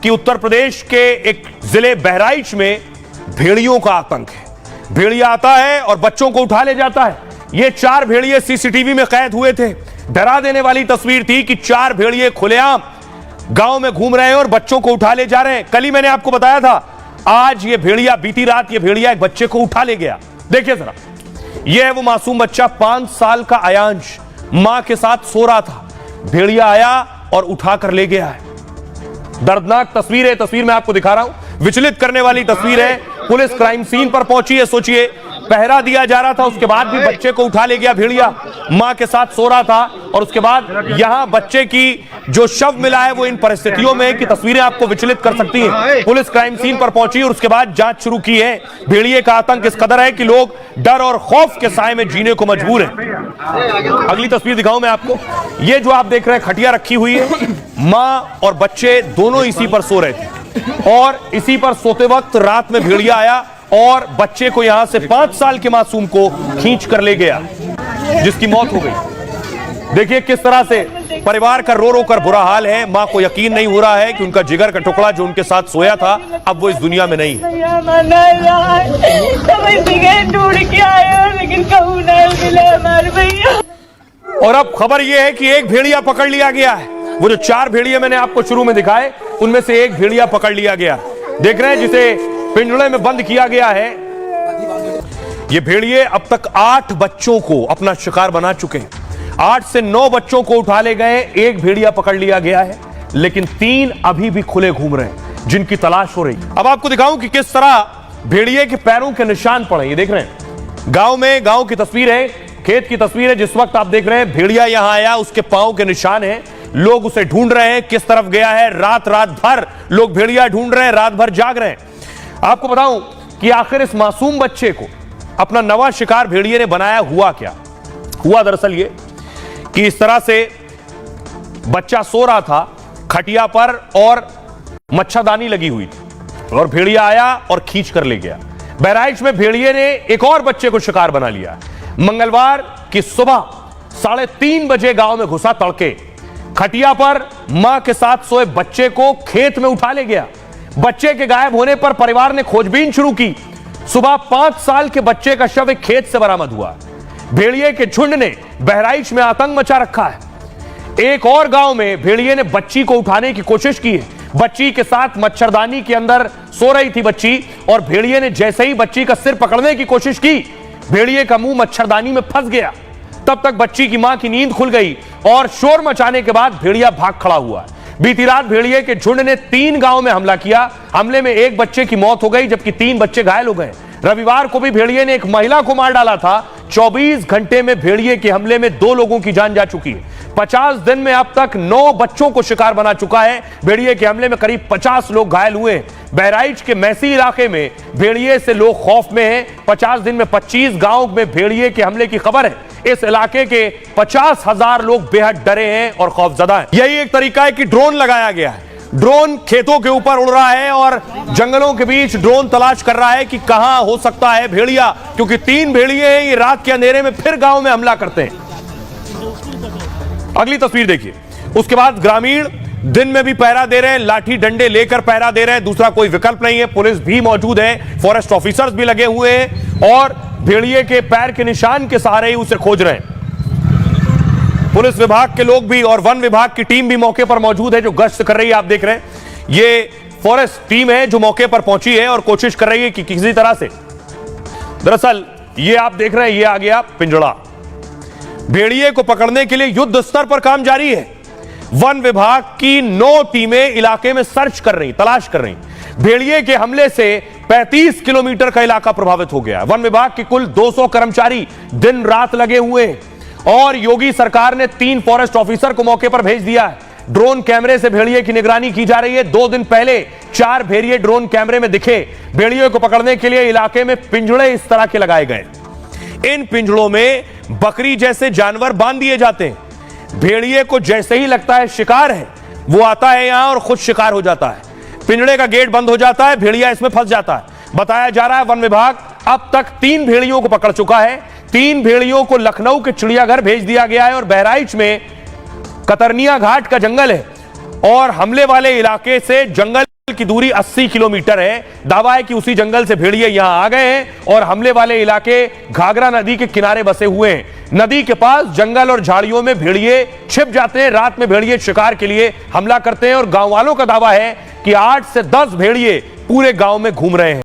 कि उत्तर प्रदेश के एक जिले बहराइच में भेड़ियों का आतंक है। भेड़िया आता है और बच्चों को उठा ले जाता है। ये 4 भेड़िए सीसीटीवी में कैद हुए थे। डरा देने वाली तस्वीर थी कि 4 भेड़िए खुलेआम गांव में घूम रहे हैं और बच्चों को उठा ले जा रहे हैं। कल ही मैंने आपको बताया था, आज ये भेड़िया, बीती रात ये भेड़िया एक बच्चे को उठा ले गया। देखिए जरा, ये है वो मासूम बच्चा, 5 साल का अयांश, मां के साथ सो रहा था। भेड़िया आया और उठाकर ले गया है। दर्दनाक तस्वीर है, तस्वीर मैं आपको दिखा रहा हूं, विचलित करने वाली तस्वीर है। पुलिस क्राइम सीन पर पहुंची है। सोचिए, पहरा दिया जा रहा था, उसके बाद भी बच्चे को उठा ले गया भेड़िया। मां के साथ सो रहा था और उसके बाद यहां बच्चे की जो शव मिला है वो इन परिस्थितियों में कि तस्वीरें आपको विचलित कर सकती हैं। पुलिस क्राइम सीन पर पहुंची और उसके बाद जांच शुरू की है। भेड़िए का आतंक इस कदर है कि लोग डर और खौफ के साए में जीने को मजबूर हैं। अगली तस्वीर दिखाऊं मैं आपको। ये जो आप देख रहे हैं, खटिया रखी हुई है, मां और बच्चे दोनों इसी पर सो रहे थे और इसी पर सोते वक्त रात में भेड़िया आया और बच्चे को यहां से 5 साल के मासूम को खींच कर ले गया, जिसकी मौत हो गई। देखिए किस तरह से परिवार का रो रो कर बुरा हाल है। मां को यकीन नहीं हो रहा है कि उनका जिगर का टुकड़ा जो उनके साथ सोया था अब वो इस दुनिया में नहीं है। और अब खबर यह है कि एक भेड़िया पकड़ लिया गया है। वो जो 4 भेड़िए मैंने आपको शुरू में दिखाए, उनमें से एक भेड़िया पकड़ लिया गया। देख रहे हैं, जिसे पिंजड़े में बंद किया गया है। ये भेड़िए अब तक 8 बच्चों को अपना शिकार बना चुके हैं। 8 से 9 बच्चों को उठा ले गए, एक भेड़िया पकड़ लिया गया है, लेकिन 3 अभी भी खुले घूम रहे हैं, जिनकी तलाश हो रही। अब आपको दिखाऊं कि किस तरह भेड़िए के पैरों के निशान पड़े। ये देख रहे हैं, गांव में, गांव की तस्वीर है, खेत की तस्वीर है। जिस वक्त आप देख रहे हैं भेड़िया यहां आया, उसके पांव के निशान हैं। लोग उसे ढूंढ रहे हैं, किस तरफ गया है। रात भर लोग भेड़िया ढूंढ रहे हैं, रात भर जाग रहे हैं। आपको बताऊं कि आखिर इस मासूम बच्चे को अपना नवा शिकार भेड़िए ने बनाया। हुआ क्या हुआ? दरअसल ये कि इस तरह से बच्चा सो रहा था खटिया पर और मच्छरदानी लगी हुई थी और भेड़िया आया और खींच कर ले गया। बहराइच में भेड़िए ने एक और बच्चे को शिकार बना लिया। मंगलवार की सुबह 3:30 बजे गांव में घुसा, तड़के खटिया पर मां के साथ सोए बच्चे को खेत में उठा ले गया। बच्चे के गायब होने पर परिवार ने खोजबीन शुरू की। सुबह 5 साल के बच्चे का शव एक खेत से बरामद हुआ। भेड़िए के झुंड ने बहराइच में आतंक मचा रखा है। एक और गांव में भेड़िए ने बच्ची को उठाने की कोशिश की है। बच्ची के साथ मच्छरदानी के अंदर सो रही थी बच्ची और भेड़िए ने जैसे ही बच्ची का सिर पकड़ने की कोशिश की, भेड़िए का मुंह मच्छरदानी में फंस गया। तब तक बच्ची की मां की नींद खुल गई और शोर मचाने के बाद भेड़िया भाग खड़ा हुआ। बीती रात भेड़िए के झुंड ने 3 गांव में हमला किया। हमले में एक बच्चे की मौत हो गई, जबकि 3 बच्चे घायल हो गए। रविवार को भी भेड़िए ने एक महिला को मार डाला था। 24 घंटे में भेड़िए के हमले में 2 लोगों की जान जा चुकी है। 50 दिन में अब तक 9 बच्चों को शिकार बना चुका है। भेड़िए के हमले में करीब 50 लोग घायल हुए। बहराइच के मैसी इलाके में भेड़िए से लोग खौफ में हैं। 50 दिन में 25 गांव में भेड़िए के हमले की खबर है। इस इलाके के 50,000 लोग बेहद डरे हैं और खौफजदा हैं। यही एक तरीका है कि ड्रोन लगाया गया है। ड्रोन खेतों के ऊपर उड़ रहा है और जंगलों के बीच ड्रोन तलाश कर रहा है कि कहां हो सकता है भेड़िया, क्योंकि 3 भेड़िए हैं। ये रात के अंधेरे में फिर गांव में हमला करते हैं। अगली तस्वीर देखिए। उसके बाद ग्रामीण दिन में भी पहरा दे रहे हैं, लाठी डंडे लेकर पहरा दे रहे हैं। दूसरा कोई विकल्प नहीं है। पुलिस भी मौजूद है, फॉरेस्ट ऑफिसर्स भी लगे हुए हैं और भेड़िए के पैर के निशान के सहारे ही उसे खोज रहे हैं। पुलिस विभाग के लोग भी और वन विभाग की टीम भी मौके पर मौजूद है, जो गश्त कर रही है। आप देख रहे हैं, ये फॉरेस्ट टीम है जो मौके पर पहुंची है और कोशिश कर रही है कि किसी तरह से, दरअसल ये आप देख रहे हैं, ये आ गया पिंजड़ा। भेड़िए को पकड़ने के लिए युद्ध स्तर पर काम जारी है। वन विभाग की 9 टीमें इलाके में सर्च कर रही, तलाश कर रही। भेड़िए के हमले से 35 किलोमीटर का इलाका प्रभावित हो गया। वन विभाग की कुल 200 कर्मचारी दिन रात लगे हुए हैं और योगी सरकार ने 3 फॉरेस्ट ऑफिसर को मौके पर भेज दिया है। ड्रोन कैमरे से भेड़िए की निगरानी की जा रही है। 2 दिन पहले 4 भेड़िए ड्रोन कैमरे में दिखे। भेड़िए को पकड़ने के लिए इलाके में पिंजड़े इस तरह के लगाए गए। इन पिंजड़ों में बकरी जैसे जानवर बांध दिए जाते हैं। भेड़िए को जैसे ही लगता है शिकार है, वो आता है यहां और खुद शिकार हो जाता है। पिंजड़े का गेट बंद हो जाता है, भेड़िया इसमें फंस जाता है। बताया जा रहा है वन विभाग अब तक 3 भेड़ियों को पकड़ चुका है। 3 भेड़ियों को लखनऊ के चिड़ियाघर भेज दिया गया है और बहराइच में कतरनिया घाट का जंगल है और हमले वाले इलाके से जंगल की दूरी 80 किलोमीटर है। दावा है कि उसी जंगल से भेड़िए यहां आ गए हैं और हमले वाले इलाके घाघरा नदी के किनारे बसे हुए हैं। नदी के पास जंगल और झाड़ियों में भेड़िए छिप जाते हैं। रात में भेड़िए शिकार के लिए हमला करते हैं और गांव वालों का दावा है कि 8 से 10 भेड़िए पूरे गांव में घूम रहे हैं।